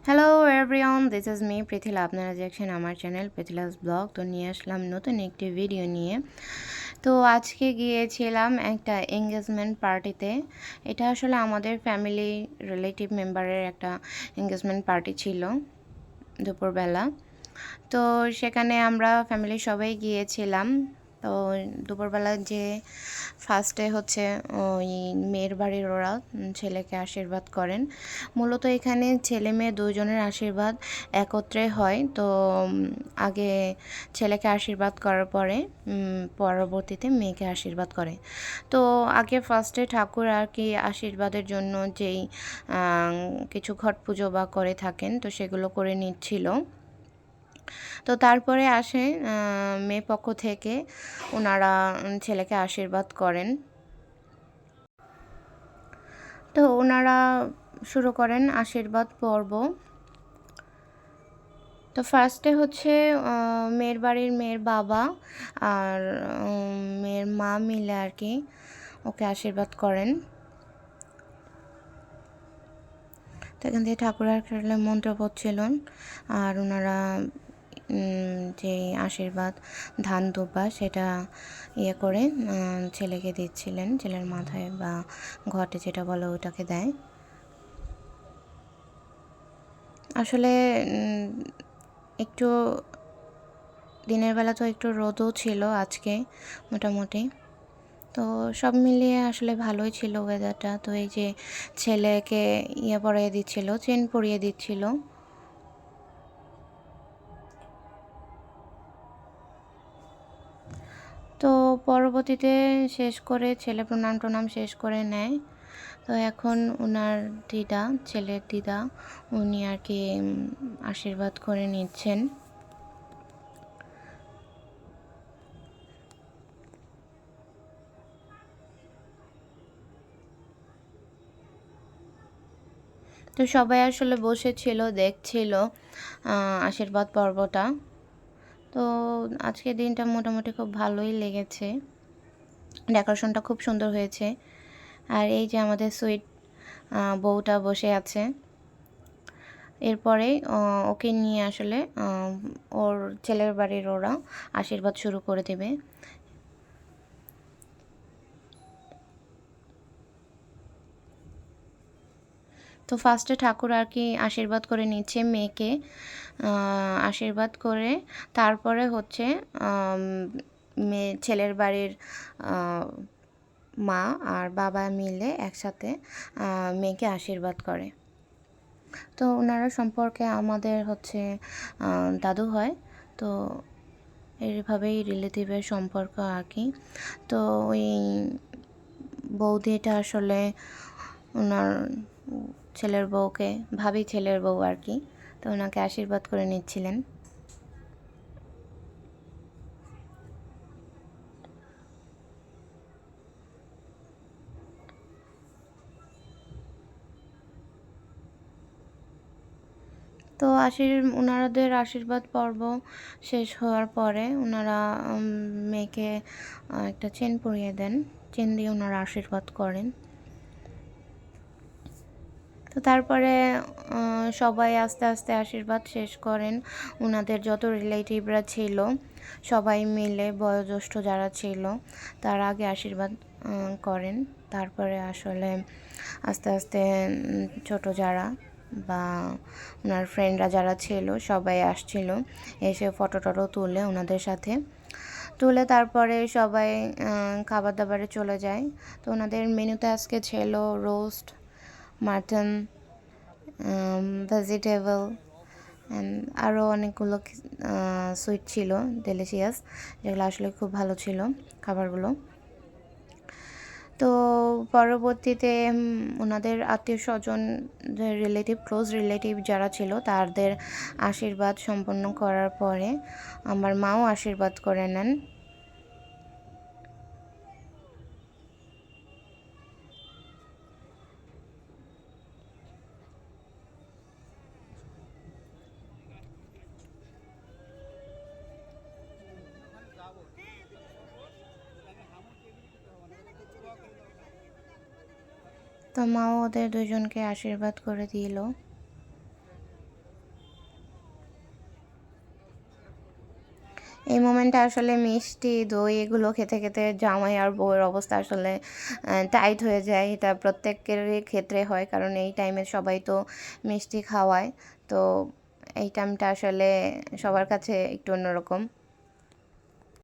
Hello everyone, this is me Prithila. আপনারা দেখছেন আমার চ্যানেল পৃথিলাস ব্লগ। তো নিয়ে আসলাম নতুন একটি ভিডিও নিয়ে। তো আজকে গিয়েছিলাম একটা এঙ্গেজমেন্ট পার্টিতে। এটা আসলে আমাদের ফ্যামিলি রিলেটিভ মেম্বারের একটা এঙ্গেজমেন্ট পার্টি ছিল দুপুরবেলা। তো সেখানে আমরা ফ্যামিলির সবাই গিয়েছিলাম। তো দুপুরবেলা যে ফার্স্টে হচ্ছে ওই মেয়ের বাড়ির ওরা ছেলেকে আশীর্বাদ করেন। মূলত এখানে ছেলে মেয়ে দুজনের আশীর্বাদ একত্রে হয়। তো আগে ছেলেকে আশীর্বাদ করার পরে পরবর্তীতে মেয়েকে আশীর্বাদ করে। তো আগে ফার্স্টে ঠাকুর আর কি আশীর্বাদের জন্য যেই কিছু ঘট পুজো বা করে থাকেন, তো সেগুলো করে নিচ্ছিল। তো তারপরে আসে মেয়ে পক্ষ থেকে ওনারা ছেলেকে আশীর্বাদ করেন। তো ওনারা শুরু করেন আশীর্বাদ পর্ব। তো ফার্স্টে হচ্ছে মেয়ের বাড়ির মেয়ের বাবা আর মেয়ের মা মিলে আর কি ওকে আশীর্বাদ করেন। তো এখান থেকে ঠাকুর আসলে মন্ত্র পড়ছিলেন আর ওনারা যে আশীর্বাদ ধান দুব্বা সেটা করে ছেলেকে দিচ্ছিলেন, ছেলের মাথায় বা ঘটে যেটা বলে ওটাকে দেয়। আসলে একটু দিনের বেলা তো একটু রোদও ছিল আজকে মোটামুটি। তো সব মিলিয়ে আসলে ভালোই ছিল ওয়েদারটা। তো এই যে ছেলেকে পরিয়ে দিচ্ছিল, চেন পরিয়ে দিচ্ছিল। তো পরবর্তীতে শেষ করে ছেলে প্রণাম টনাম শেষ করে নেয়। তো এখন ওনার দিদা, ছেলের দিদা, উনি আর কি আশীর্বাদ করে নিচ্ছেন। তো সবাই আসলে বসেছিল, দেখছিল আশীর্বাদ পর্বটা। তো আজকের দিনটা মোটামুটি খুব ভালোই লেগেছে, ডেকোরেশনটা খুব সুন্দর হয়েছে। আর এই যে আমাদের সুইট বউটা বসে আছে। এরপরে ওকে নিয়ে আসলে ওর ছেলের বাড়ির ওরা আশীর্বাদ শুরু করে দেবে। তো ফার্স্টে ঠাকুর আর কি আশীর্বাদ করে নিচ্ছে মেয়েকে, আশীর্বাদ করে তারপরে হচ্ছে মেয়ে ছেলের বাড়ির মা আর বাবা মিলে একসাথে মেয়েকে আশীর্বাদ করে। তো ওনারা সম্পর্কে আমাদের হচ্ছে দাদু হয়। তো এইভাবেই রিলেটিভের সম্পর্ক আর কি। তো ওই বৌদিটা আসলে ওনার ছেলের বউকে, ভাবি ছেলের বউ আর কি, তো ওনাকে আশীর্বাদ করে নিচ্ছিলেন। তো ওনাদের আশীর্বাদ পর্ব শেষ হওয়ার পরে ওনারা মেয়েকে একটা চেন পরিয়ে দেন, চেন দিয়ে ওনারা আশীর্বাদ করেন। তো তারপরে সবাই আস্তে আস্তে আশীর্বাদ শেষ করেন। ওনাদের যত রিলেটিভরা ছিল সবাই মিলে, বয়োজ্যেষ্ঠ যারা ছিল তারা আগে আশীর্বাদ করেন। তারপরে আসলে আস্তে আস্তে ছোট যারা বা ওনার ফ্রেন্ডরা যারা ছিল সবাই আসছিল, এসে ফটো টটো তুলে ওনাদের সাথে তুলে তারপরে সবাই খাবার দাবারে চলে যায়। তো ওনাদের মেনুতে আজকে ছিল রোস্ট, মাটন, ভেজিটেবল অ্যান্ড আরও অনেকগুলো সুইট ছিল, ডেলিশিয়াস, যেগুলো আসলে খুব ভালো ছিল খাবারগুলো। তো পরবর্তীতে ওনাদের আত্মীয় স্বজন, রিলেটিভ, ক্লোজ রিলেটিভ যারা ছিল তাদের আশীর্বাদ সম্পন্ন করার পরে আমার মাও আশীর্বাদ করে নেন। তো মাও ওদের দুজনকে আশীর্বাদ করে দিল। এই মোমেন্টে আসলে মিষ্টি, দই এগুলো খেতে, খেতে জামাই আর বউয়ের অবস্থা আসলে টাইট হয়ে যায়। এটা প্রত্যেকেরই ক্ষেত্রে হয়, কারণ এই টাইমে সবাই তো মিষ্টি খাওয়ায়। তো এই টাইমটা আসলে সবার কাছে একটু অন্যরকম।